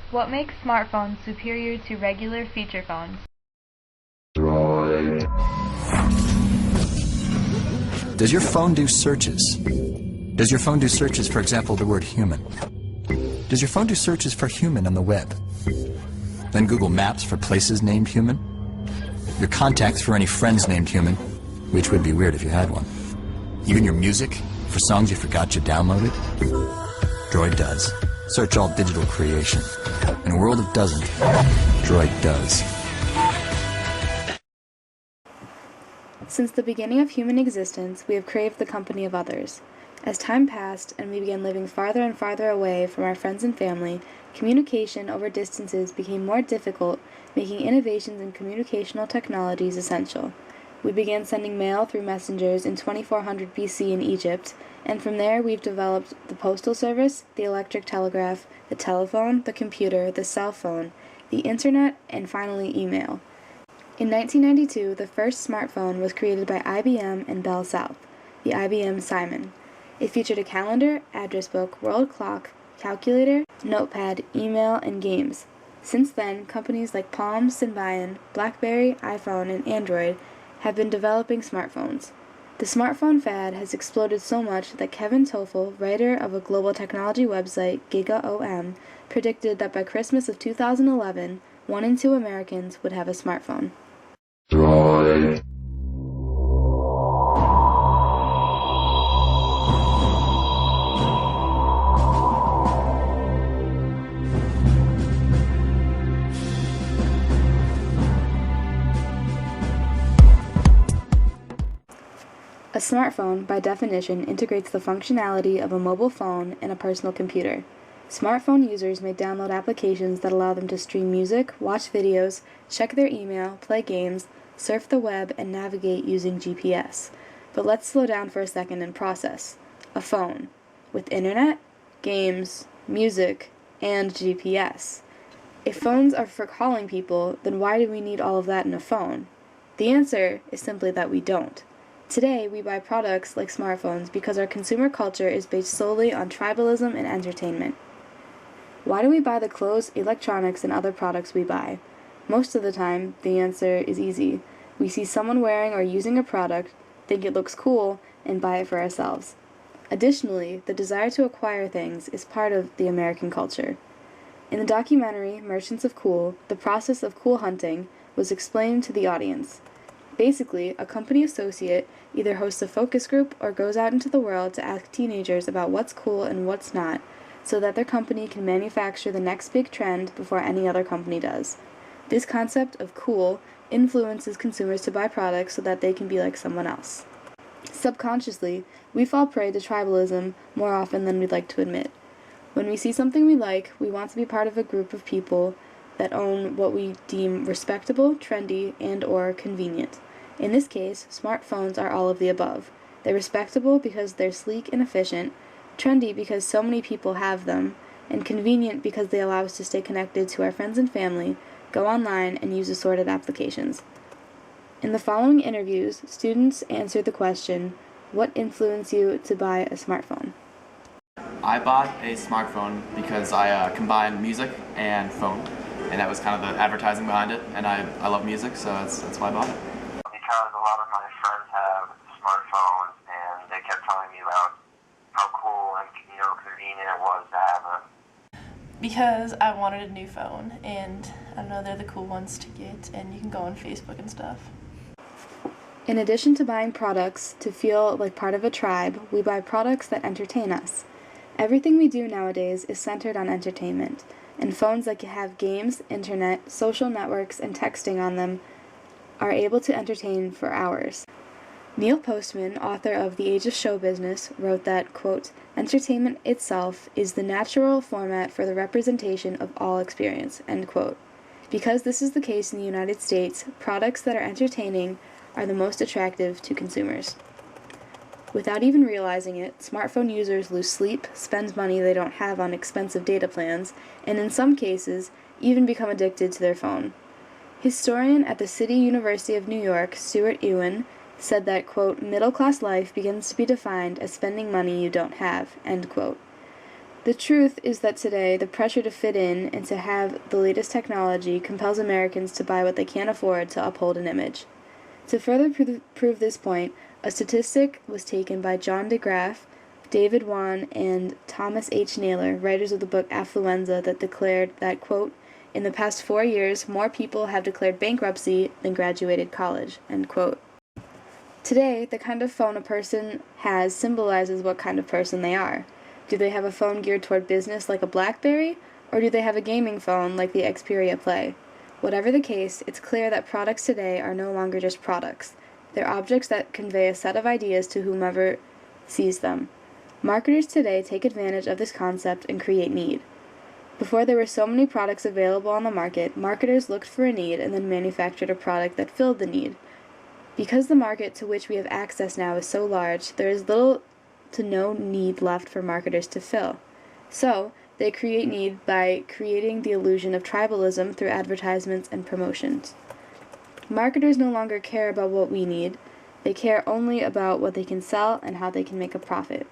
What makes smartphones superior to regular feature phones? Does your phone do searches? Does your phone do searches, for example, the word human? Does your phone do searches for human on the web? Then Google Maps for places named human? Your contacts for any friends named human, which would be weird if you had one. Even your music for songs you forgot you downloaded? Droid does. Search all digital creation. In a world of doesn't, Droid does. Since the beginning of human existence, we have craved the company of others. As time passed and we began living farther and farther away from our friends and family, communication over distances became more difficult, making innovations in communicational technologies essential. We began sending mail through messengers in 2400 BC in Egypt, and from there we've developed the postal service, the electric telegraph, the telephone, the computer, the cell phone, the internet, and finally email. In 1992, the first smartphone was created by IBM and Bell South, the IBM Simon. It featured a calendar, address book, world clock, calculator, notepad, email, and games. Since then, companies like Palm, Symbian, BlackBerry, iPhone, and Android have been developing smartphones. The smartphone fad has exploded so much that Kevin Toffel, writer of a global technology website, GigaOM, predicted that by Christmas of 2011, 1 in 2 Americans would have a smartphone. Droid. A smartphone, by definition, integrates the functionality of a mobile phone and a personal computer. Smartphone users may download applications that allow them to stream music, watch videos, check their email, play games, surf the web, and navigate using GPS. But let's slow down for a second and process. A phone, with internet, games, music, and GPS. If phones are for calling people, then why do we need all of that in a phone? The answer is simply that we don't. Today, we buy products like smartphones because our consumer culture is based solely on tribalism and entertainment. Why do we buy the clothes, electronics, and other products we buy? Most of the time, the answer is easy. We see someone wearing or using a product, think it looks cool, and buy it for ourselves. Additionally, the desire to acquire things is part of the American culture. In the documentary Merchants of Cool, the process of cool hunting was explained to the audience. Basically, a company associate either hosts a focus group or goes out into the world to ask teenagers about what's cool and what's not, so that their company can manufacture the next big trend before any other company does. This concept of cool influences consumers to buy products so that they can be like someone else. Subconsciously, we fall prey to tribalism more often than we'd like to admit. When we see something we like, we want to be part of a group of people that own what we deem respectable, trendy, and/or convenient. In this case, smartphones are all of the above. They're respectable because they're sleek and efficient, trendy because so many people have them, and convenient because they allow us to stay connected to our friends and family, go online, and use assorted applications. In the following interviews, students answered the question, what influenced you to buy a smartphone? I bought a smartphone because I combined music and phone, and that was kind of the advertising behind it, and I love music, so that's why I bought it. Because a lot of my friends have smartphones, and they kept telling me about how cool and convenient it was to have them. Because I wanted a new phone, and I don't know, they're the cool ones to get, and you can go on Facebook and stuff. In addition to buying products to feel like part of a tribe, we buy products that entertain us. Everything we do nowadays is centered on entertainment, and phones that have games, internet, social networks, and texting on them are able to entertain for hours. Neil Postman, author of The Age of Show Business, wrote that, quote, entertainment itself is the natural format for the representation of all experience, end quote. Because this is the case in the United States, products that are entertaining are the most attractive to consumers. Without even realizing it, smartphone users lose sleep, spend money they don't have on expensive data plans, and in some cases, even become addicted to their phone. Historian at the City University of New York, Stuart Ewan, said that, quote, middle-class life begins to be defined as spending money you don't have, end quote. The truth is that today, the pressure to fit in and to have the latest technology compels Americans to buy what they can't afford to uphold an image. To further prove this point, a statistic was taken by John DeGraff, David Wan, and Thomas H. Naylor, writers of the book Affluenza, that declared that, quote, in the past 4 years, more people have declared bankruptcy than graduated college, end quote. Today, the kind of phone a person has symbolizes what kind of person they are. Do they have a phone geared toward business like a BlackBerry, or do they have a gaming phone like the Xperia Play? Whatever the case, it's clear that products today are no longer just products. They're objects that convey a set of ideas to whomever sees them. Marketers today take advantage of this concept and create need. Before there were so many products available on the market, marketers looked for a need and then manufactured a product that filled the need. Because the market to which we have access now is so large, there is little to no need left for marketers to fill. So, they create need by creating the illusion of tribalism through advertisements and promotions. Marketers no longer care about what we need, they care only about what they can sell and how they can make a profit.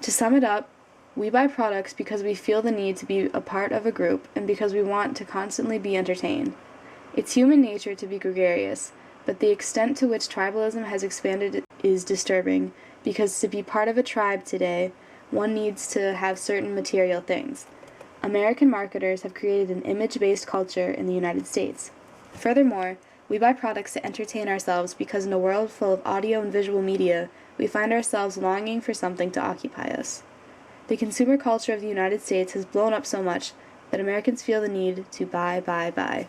To sum it up, we buy products because we feel the need to be a part of a group and because we want to constantly be entertained. It's human nature to be gregarious, but the extent to which tribalism has expanded is disturbing, because to be part of a tribe today, one needs to have certain material things. American marketers have created an image-based culture in the United States. Furthermore, we buy products to entertain ourselves because in a world full of audio and visual media, we find ourselves longing for something to occupy us. The consumer culture of the United States has blown up so much that Americans feel the need to buy, buy, buy.